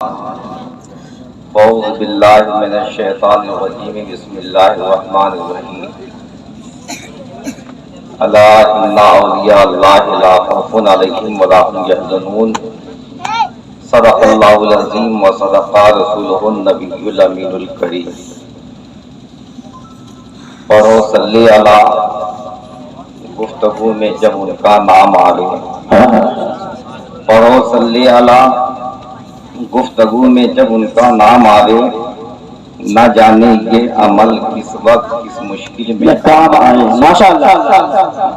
اعوذ باللہ من الشیطان الرجیم بسم اللہ الرحمن الرحیم الا ان اولیاء اللہ لا خوف علیہم ولا هم یحزنون صدق اللہ العظیم وصدق رسولہ النبی الامین الکریم۔ پڑھو صلی علی، گفتگو میں جب ان کا نام آئے، پڑھو صلی علی، گفتگو میں جب ان کا نام آئے، نہ جانے یہ عمل کس وقت کس مشکل میں کام آئے۔ ماشاءاللہ،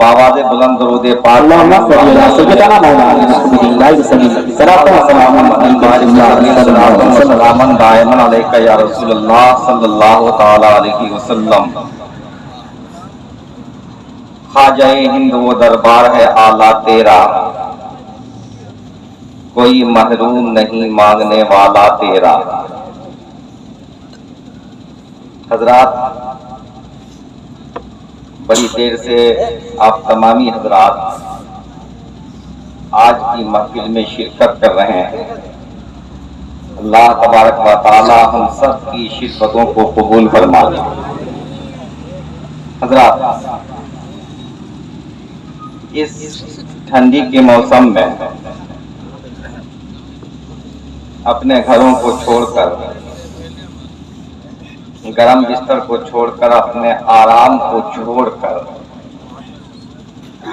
بآواز بلند درود پاک اللہم صلی علی سیدنا مولانا رسول اللہ صلاۃ و سلام دائما علیک یا رسول اللہ صلی اللہ تعالی علیہ وسلم۔ خواجہ ہند وہ دربار ہے اعلیٰ تیرا، کوئی محروم نہیں مانگنے والا تیرا۔ حضرات، بڑی دیر سے آپ تمامی حضرات آج کی محفل میں شرکت کر رہے ہیں۔ اللہ تبارک و تعالی ہم سب کی شرکتوں کو قبول فرمائے۔ حضرات، اس ٹھنڈی کے موسم میں اپنے گھروں کو چھوڑ کر، گرم بستر کو چھوڑ کر، اپنے آرام کو چھوڑ کر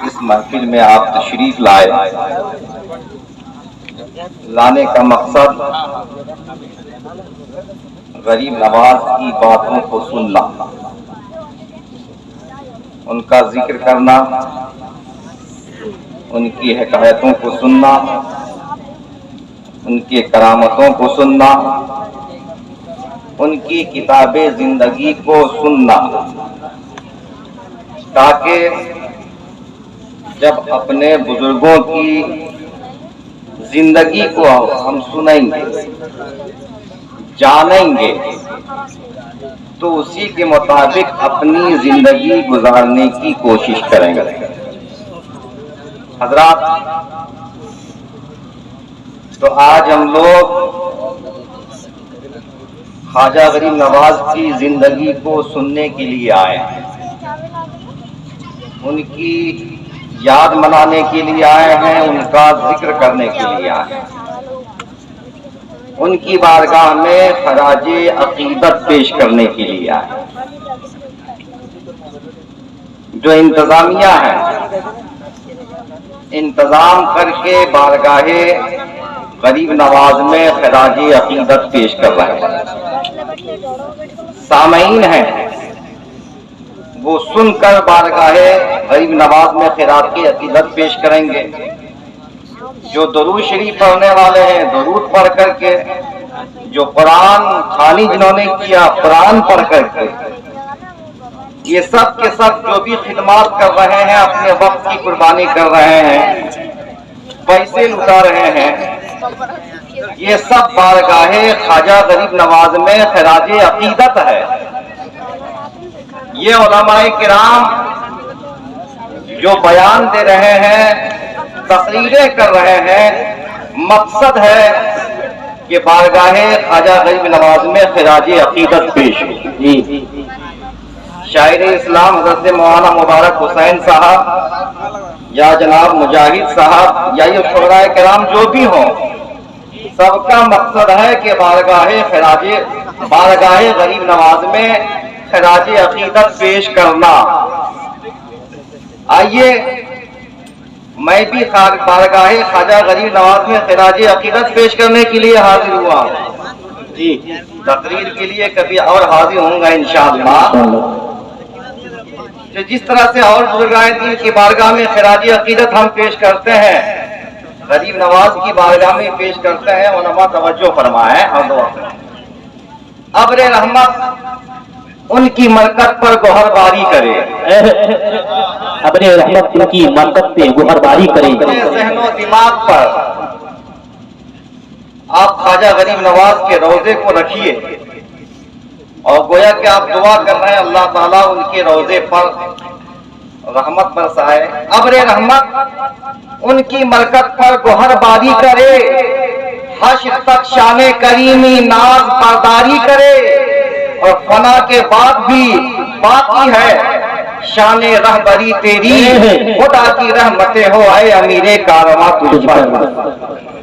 اس محفل میں آپ تشریف لائے۔ لانے کا مقصد غریب نواز کی باتوں کو سننا، ان کا ذکر کرنا، ان کی حکایتوں کو سننا، ان کی کرامتوں کو سننا، ان کی کتاب زندگی کو سننا، تاکہ جب اپنے بزرگوں کی زندگی کو ہم سنیں گے، جانیں گے، تو اسی کے مطابق اپنی زندگی گزارنے کی کوشش کریں گے۔ حضرات، تو آج ہم لوگ خواجہ غریب نواز کی زندگی کو سننے کے لیے آئے ہیں، ان کی یاد منانے کے لیے آئے ہیں، ان کا ذکر کرنے کے لیے آئے ہیں، ان کی بارگاہ میں خراج عقیدت پیش کرنے کے لیے آئے ہیں۔ جو انتظامیہ ہے، انتظام کر کے بارگاہ غریب نواز میں خراج عقیدت پیش کر رہے ہیں۔ سامعین ہیں، وہ سن کر بارگاہ غریب نواز میں خراج عقیدت پیش کریں گے۔ جو درود شریف پڑھنے والے ہیں، درود پڑھ کر کے، جو قرآن خوانی جنہوں نے کیا، قرآن پڑھ کر کے، یہ سب کے سب جو بھی خدمات کر رہے ہیں، اپنے وقت کی قربانی کر رہے ہیں، پیسے لٹا رہے ہیں، یہ سب بارگاہ خواجہ غریب نواز میں خراج عقیدت ہے۔ یہ علماء کرام جو بیان دے رہے ہیں، تقریریں کر رہے ہیں، مقصد ہے کہ بارگاہ خواجہ غریب نواز میں خراج عقیدت پیش ہو۔ شاعر اسلام حضرت مولانا مبارک حسین صاحب یا جناب مجاہد صاحب یا یہ شعراء کرام جو بھی ہوں، سب کا مقصد ہے کہ بارگاہ غریب نواز میں خراج عقیدت پیش کرنا۔ آئیے، میں بھی بارگاہ خواجہ غریب نواز میں خراج عقیدت پیش کرنے کے لیے حاضر ہوا جی۔ تقریر کے لیے کبھی اور حاضر ہوں گا انشاءاللہ۔ جس طرح سے اور بزرگان دین کی بارگاہ میں خراج عقیدت ہم پیش کرتے ہیں، غریب نواز کی بارگاہ میں پیش کرتے ہیں، علماء توجہ فرمائیں اور دعا کریں۔ ابر رحمت ان کی مرکت پر گوہر باری کرے، ابر رحمت ان کی مرکت پہ گوہر باری کرے۔ ذہن و دماغ پر آپ خواجہ غریب نواز کے روضے کو رکھیے، اور گویا کہ آپ دعا کر رہے ہیں اللہ تعالیٰ ان کے روضے پر رحمت برسائے۔ ابر رحمت ان کی مرکت پر گوہر باری کرے، حشر تک شان کریمی ناز برداری کرے، اور فنا کے بعد بھی باقی ہے شان رہبری تیری، خدا کی رحمتیں ہو اے امیر کارواں تجھ پر۔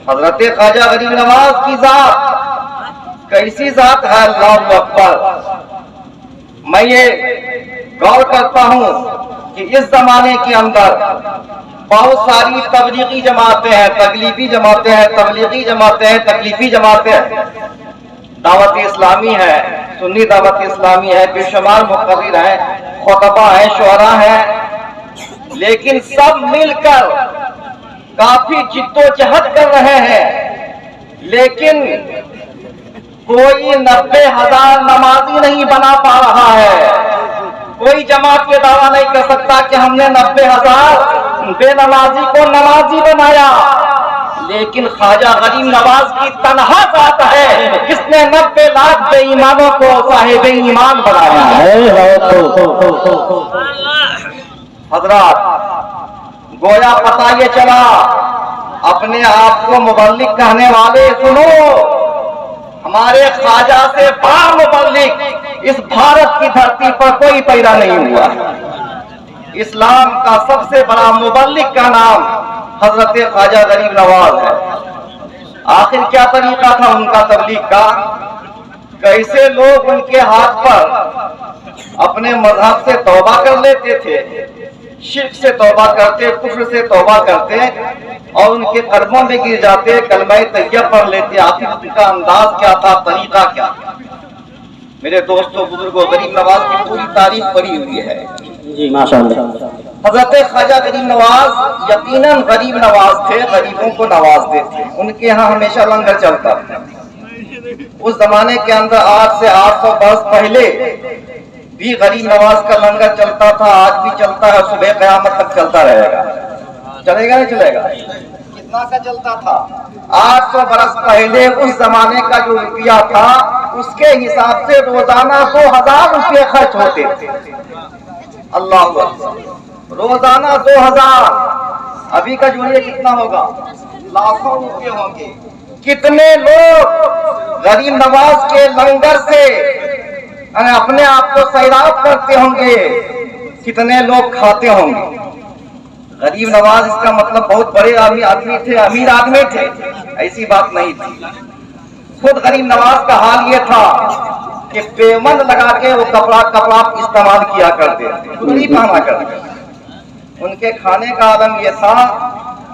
حضرت خواجہ غریب نواز کی ذات کیسی ذات ہے، اللہ اکبر۔ میں یہ غور کرتا ہوں کہ اس زمانے کے اندر بہت ساری تبلیغی جماعتیں ہیں، تکلیفی جماعتیں ہیں، تبلیغی جماعتیں ہیں، تکلیفی جماعتیں ہیں، دعوت اسلامی ہے، سنی دعوت اسلامی ہے، بے شمار مقرر ہیں، خطبہ ہیں، شعراء ہیں، لیکن سب مل کر کافی جد و جہد کر رہے ہیں، لیکن کوئی 90,000 نمازی نہیں بنا پا رہا ہے۔ کوئی جماعت یہ دعویٰ نہیں کر سکتا کہ ہم نے 90,000 بے نمازی کو نمازی بنایا، لیکن خواجہ غریب نواز کی تنہا ذات ہے جس نے 90 لاکھ بے ایمانوں کو صاحب ایمان بنایا ہے۔ حضرات، گویا پتہ یہ چلا، اپنے آپ کو مبلغ کہنے والے سنو، ہمارے خواجہ سے بڑا مبلغ اس بھارت کی دھرتی پر کوئی پیدا نہیں ہوا۔ اسلام کا سب سے بڑا مبلغ کا نام حضرت خواجہ غریب نواز ہے۔ آخر کیا طریقہ تھا ان کا تبلیغ کا؟ کیسے لوگ ان کے ہاتھ پر اپنے مذہب سے توبہ کر لیتے تھے، شرک سے توبہ کرتے، کفر سے توبہ کرتے، اور ان کے قدموں میں گر جاتے، کلمہ طیب پڑھ لیتے۔ آخر ان کا انداز کیا تھا، طریقہ کیا تھا؟ میرے دوستوں، بزرگوں، غریب نواز کی پوری تاریخ پڑھی ہوئی ہے جی ماشاءاللہ۔ حضرت خواجہ غریب نواز یقیناً غریب نواز تھے، غریبوں کو نوازتے تھے، ان کے ہاں ہمیشہ لنگر چلتا تھا۔ اس زمانے کے اندر آج سے 800 برس پہلے بھی غریب نواز کا لنگر چلتا تھا، آج بھی چلتا ہے، صبح قیامت تک چلتا رہے گا۔ چلے گا نہیں چلے گا؟ کتنا کا چلتا تھا؟ 800 برس پہلے اس زمانے کا جو روپیہ تھا اس کے حساب سے روزانہ 2000 روپے خرچ ہوتے تھے۔ اللہ اکبر، روزانہ 2000۔ ابھی کا جوڑیے کتنا ہوگا؟ لاکھوں روپے ہوں گے۔ کتنے لوگ غریب نواز کے لنگر سے اپنے آپ کو سیراب کرتے ہوں گے، کتنے لوگ کھاتے ہوں گے۔ غریب نواز اس کا مطلب بہت بڑے آدمی تھے، امیر آدمی تھے، ایسی بات نہیں تھی۔ خود غریب نواز کا حال یہ تھا کہ پیمند لگا کے وہ کپڑا استعمال کیا کرتے تھے، خود نہیں پہنا کرتے۔ ان کے کھانے کا عالم یہ تھا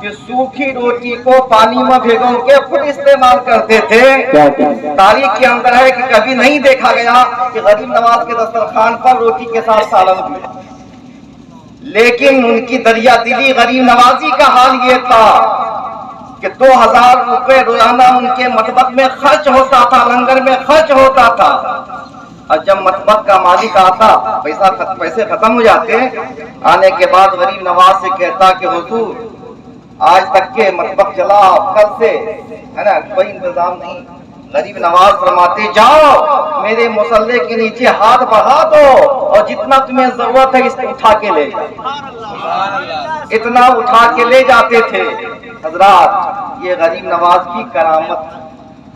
کہ سوکھی روٹی کو پانی میں بھگو کے خود استعمال کرتے تھے۔ تاریخ کے اندر ہے کہ کبھی نہیں دیکھا گیا کہ غریب نواز کے دسترخوان پر روٹی کے ساتھ سالن بھی، لیکن ان کی دریا دلی غریب نوازی کا حال یہ تھا کہ 2000 روپے روزانہ ان کے مطبخ میں خرچ ہوتا تھا، لنگر میں خرچ ہوتا تھا۔ اور جب مطبخ کا مالک آتا، پیسے ختم ہو جاتے، آنے کے بعد غریب نواز سے کہتا کہ حضور آج تک کے مطبخ چلا، کل سے ہے نا کوئی انتظام نہیں۔ غریب نواز فرماتے جاؤ میرے مصلے کے نیچے ہاتھ بڑھا دو اور جتنا تمہیں ضرورت ہے اس کو اٹھا کے لے جاؤ۔ اتنا اٹھا کے لے جاتے تھے۔ حضرات، یہ غریب نواز کی کرامت تھی۔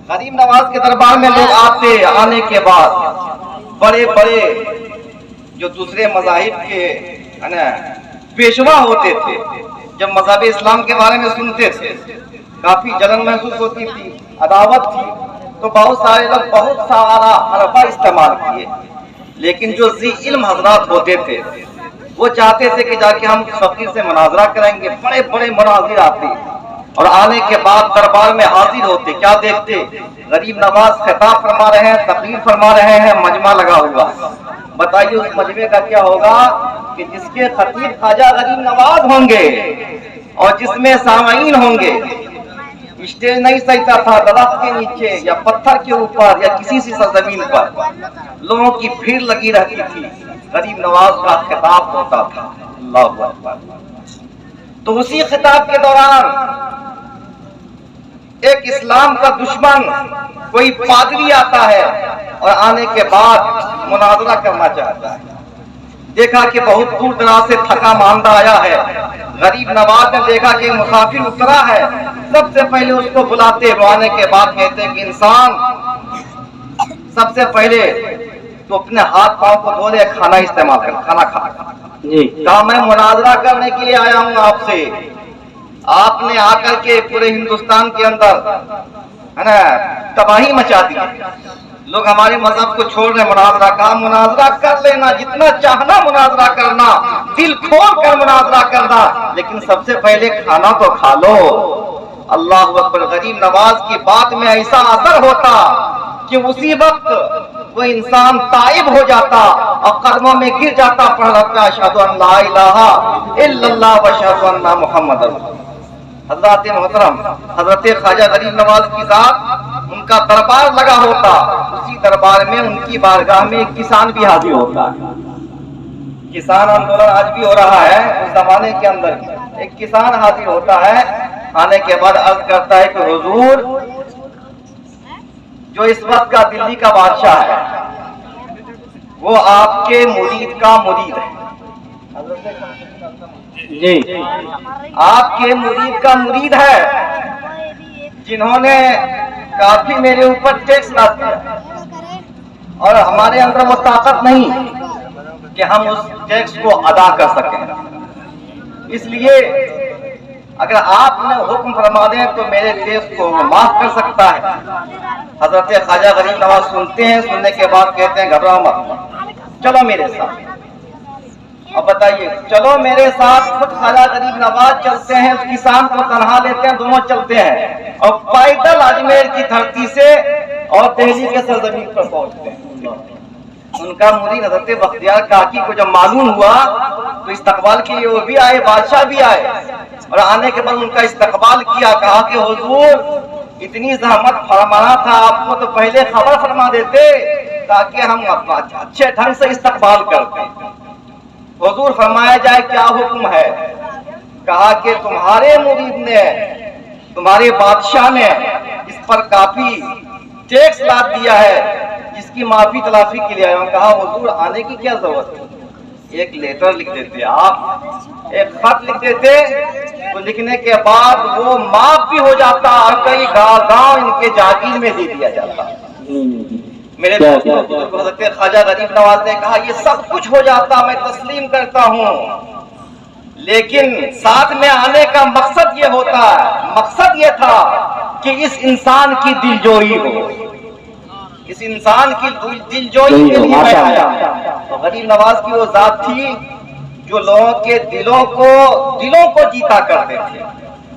غریب نواز کے دربار میں لوگ آتے، آنے کے بعد بڑے بڑے جو دوسرے مذاہب کے پیشوا ہوتے تھے، جب مذہب اسلام کے بارے میں سنتے تھے کافی جلن محسوس ہوتی تھی، عداوت تھی، تو بہت سارے لوگ بہت سارا حرفہ استعمال کیے، لیکن جو ذی علم حضرات ہوتے تھے وہ چاہتے تھے کہ جا کے ہم فقیر سے مناظرہ کریں گے۔ بڑے بڑے مناظر آتے اور آنے کے بعد دربار میں حاضر ہوتے، کیا دیکھتے؟ غریب نواز خطاب فرما رہے ہیں، تقریر فرما رہے ہیں، مجمع لگا ہوا۔ بتائیے اس مجمع کا کیا ہوگا کہ جس کے خطیب خواجہ غریب نواز ہوں گے اور جس میں سامعین ہوں گے۔ اسٹیج نہیں سجتا تھا، درخت کے نیچے یا پتھر کے اوپر یا کسی سی سرزمین پر لوگوں کی بھیڑ لگی رہتی تھی، غریب نواز کا خطاب ہوتا تھا۔ اللہ اکبر۔ تو اسی خطاب کے دوران ایک اسلام کا دشمن کوئی پادری آتا ہے اور آنے کے بعد مناظرہ کرنا چاہتا ہے۔ دیکھا کہ بہت دور دراز سے تھکا ماندہ آیا ہے. غریب نواز نے دیکھا کہ مسافر اترا ہے. سب سے پہلے اس کو بلاتے بلانے کے بعد کہتے ہیں کہ انسان سب سے پہلے تو اپنے ہاتھ پاؤں کو دھو لے, کھانا استعمال کر, کھانا کھا. کہا میں مناظرہ کرنے کے لیے آیا ہوں آپ سے. آپ نے آ کر کے پورے ہندوستان کے اندر ہے نا تباہی مچا دی. لوگ ہمارے مذہب کو چھوڑ رہے. مناظرہ کا مناظرہ کر لینا, جتنا چاہنا مناظرہ کرنا, دل کھول کر مناظرہ کرنا, لیکن سب سے پہلے کھانا تو کھا لو. اللہ اکبر. غریب نواز کی بات میں ایسا اثر ہوتا کہ اسی وقت وہ انسان تائب ہو جاتا اور قدموں میں گر جاتا, پڑھ رہا اشہد ان لا الہ الا اللہ و اشہد ان محمد رسول اللہ. حضرات محترم, حضرت خواجہ غریب نواز کی ذات, ان کا دربار لگا ہوتا. اسی دربار میں ان کی بارگاہ میں ایک کسان بھی حاضر ہوتا ہے. کسان آندولن آج بھی ہو رہا ہے. اس زمانے کے اندر ایک کسان حاضر ہوتا ہے. آنے کے بعد عرض کرتا ہے کہ حضور, جو اس وقت کا دلی کا بادشاہ ہے وہ آپ کے مرید کا مرید ہے. جی, آپ کے مرید کا مرید ہے, جنہوں نے کافی میرے اوپر ٹیکس لا دیا, اور ہمارے اندر وہ طاقت نہیں کہ ہم اس ٹیکس کو ادا کر سکیں. اس لیے اگر آپ نے حکم فرما دیں تو میرے ٹیکس کو معاف کر سکتا ہے. حضرت خواجہ غریب نواز سنتے ہیں. سننے کے بعد کہتے ہیں گھبراؤ مت, چلو میرے ساتھ. اب بتائیے, چلو میرے ساتھ. خود خواجہ غریب نواز چلتے ہیں, اس کسان کو تنہا لیتے ہیں, دونوں چلتے ہیں اور پیدل اجمیر کی دھرتی سے اور دہلی کے سرزمین پر پہنچتے ہیں. ان کا مرید حضرت بختیار کاکی کو جب معلوم ہوا تو استقبال کے لیے وہ بھی آئے, بادشاہ بھی آئے, اور آنے کے بعد ان کا استقبال کیا. کہا کہ حضور, اتنی زحمت فرمانا تھا آپ کو تو پہلے خبر فرما دیتے تاکہ ہم اچھے ڈھنگ سے استقبال کرتے. حضور فرمایا جائے کیا حکم ہے. کہا کہ تمہارے مرید نے, تمہارے بادشاہ نے اس پر کافی ٹیکس لاد دیا ہے, جس کی معافی تلافی کے لیے آیا ہوں. کہا حضور آنے کی کیا ضرورت ہے, ایک لیٹر لکھ دیتے, آپ ایک خط لکھ دیتے, تو لکھنے کے بعد وہ معاف بھی ہو جاتا اور کئی گاؤں ان کے جاگیر میں دے دیا جاتا. میرے دوستوں, حضرت خواجہ غریب نواز نے کہا یہ سب کچھ ہو جاتا, میں تسلیم کرتا ہوں, لیکن ساتھ میں آنے کا مقصد یہ ہوتا ہے, مقصد یہ تھا کہ اس انسان کی دلجوئی ہو, اس انسان کی دلجوئی کے لیے میں آیا. تو غریب نواز کی وہ ذات تھی جو لوگوں کے دلوں کو جیتا کرتے تھے.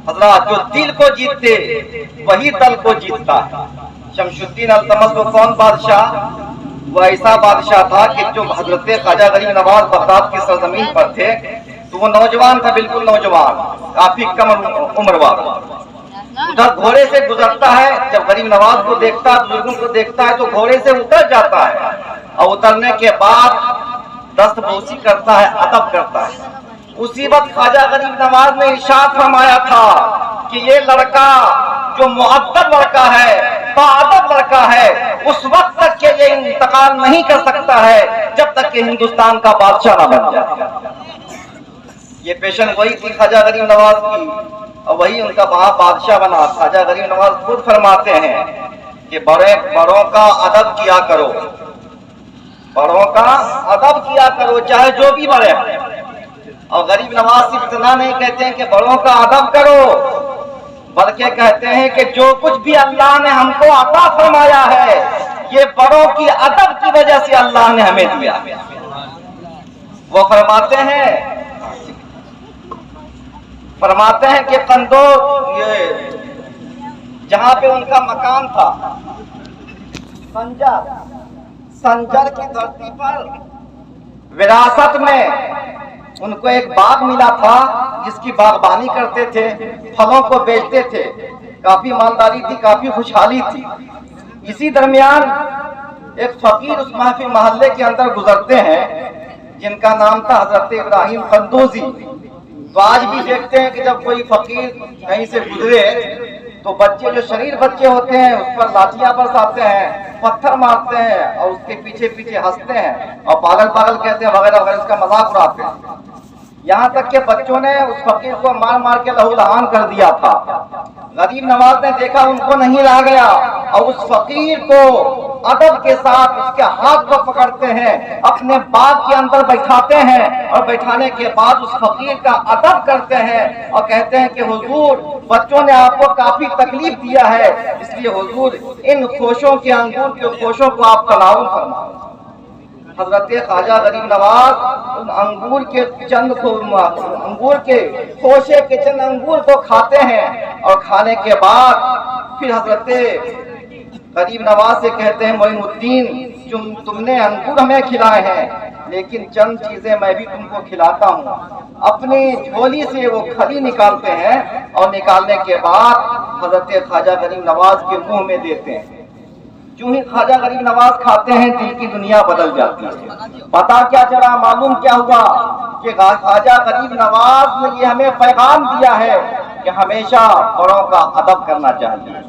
حضرات, جو دل کو جیتتے وہی دل کو جیتتا ہے. شمس الدین التمش وہ کون بادشاہ, وہ ایسا بادشاہ تھا کہ جو حضرت خواجہ غریب نواز بغداد کی سرزمین پر تھے تو وہ نوجوان تھا, بالکل نوجوان, کافی کم عمر والا. ادھر گھوڑے سے گزرتا ہے, جب غریب نواز کو دیکھتا ہے, بزرگوں کو دیکھتا ہے تو گھوڑے سے اتر جاتا ہے, اور اترنے کے بعد دست بوسی کرتا ہے, ادب کرتا ہے. اسی وقت خواجہ غریب نواز نے ارشاد فرمایا تھا کہ یہ لڑکا جو مؤدب لڑکا ہے, باادب لڑکا ہے, اس وقت تک کہ یہ انتقال نہیں کر سکتا ہے جب تک کہ ہندوستان کا بادشاہ نہ بن جائے. یہ پیشن وہی تھی خواجہ غریب نواز کی, اور وہی ان کا وہاں بادشاہ بنا. خواجہ غریب نواز خود فرماتے ہیں کہ بڑوں کا ادب کیا کرو, بڑوں کا ادب کیا کرو چاہے جو بھی بڑے ہیں. اور غریب نواز صرف اتنا نہیں کہتے ہیں کہ بڑوں کا ادب کرو, بلکہ کہتے ہیں کہ جو کچھ بھی اللہ نے ہم کو عطا فرمایا ہے یہ بڑوں کی ادب کی وجہ سے اللہ نے ہمیں دیا. وہ فرماتے ہیں کہ قندوق, یہ جہاں پہ ان کا مکان تھا, سنجر کی دھرتی پر وراثت میں ان کو ایک باغ ملا تھا جس کی باغبانی کرتے تھے, پھلوں کو بیچتے تھے, کافی مالداری تھی, کافی خوشحالی تھی. اسی درمیان ایک فقیر اس محلے کے اندر گزرتے ہیں جن کا نام تھا حضرت ابراہیم قندوزی. تو آج بھی دیکھتے ہیں کہ جب کوئی فقیر کہیں سے گزرے تو بچے جو شریر بچے ہوتے ہیں اس پر لاٹیاں برساتے ہیں، پتھر مارتے ہیں اور اس کے پیچھے پیچھے ہنستے ہیں اور پاگل پاگل کہتے ہیں وغیرہ وغیرہ، اس کا مذاق اڑاتے ہیں۔ یہاں تک کہ بچوں نے اس فقیر کو مار مار کے لہو لہان کر دیا تھا۔ غریب نواز نے دیکھا ان کو نہیں رہا گیا اور اس فقیر کو ادب کے ساتھ اس کے ہاتھ کو پکڑتے ہیں، اپنے باغ کے اندر بیٹھاتے ہیں اور بیٹھانے کے بعد اس فقیر کا ادب کرتے ہیں اور کہتے ہیں کہ حضور بچوں نے آپ کو کافی تکلیف دیا ہے، اس لیے حضور ان خوشوں کے انگور کے خوشوں کو آپ تناول فرمائیں۔ حضرت خواجہ غریب نواز ان انگور کے خوشے کے چند انگور کو کھاتے ہیں اور کھانے کے بعد پھر حضرت غریب نواز سے کہتے ہیں معین الدین تم نے انگور ہمیں کھلائے ہیں لیکن چند چیزیں میں بھی تم کو کھلاتا ہوں۔ اپنی جھولی سے وہ کھلی نکالتے ہیں اور نکالنے کے بعد حضرت خواجہ غریب نواز کے منہ میں دیتے ہیں۔ جو ہی خواجہ غریب نواز کھاتے ہیں دل کی دنیا بدل جاتی ہے۔ پتا کیا چلا، معلوم کیا ہوا کہ خواجہ غریب نواز نے یہ ہمیں پیغام دیا ہے کہ ہمیشہ بڑوں کا ادب کرنا چاہیے۔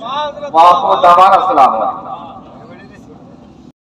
وآخر دعوانا السلام علیکم۔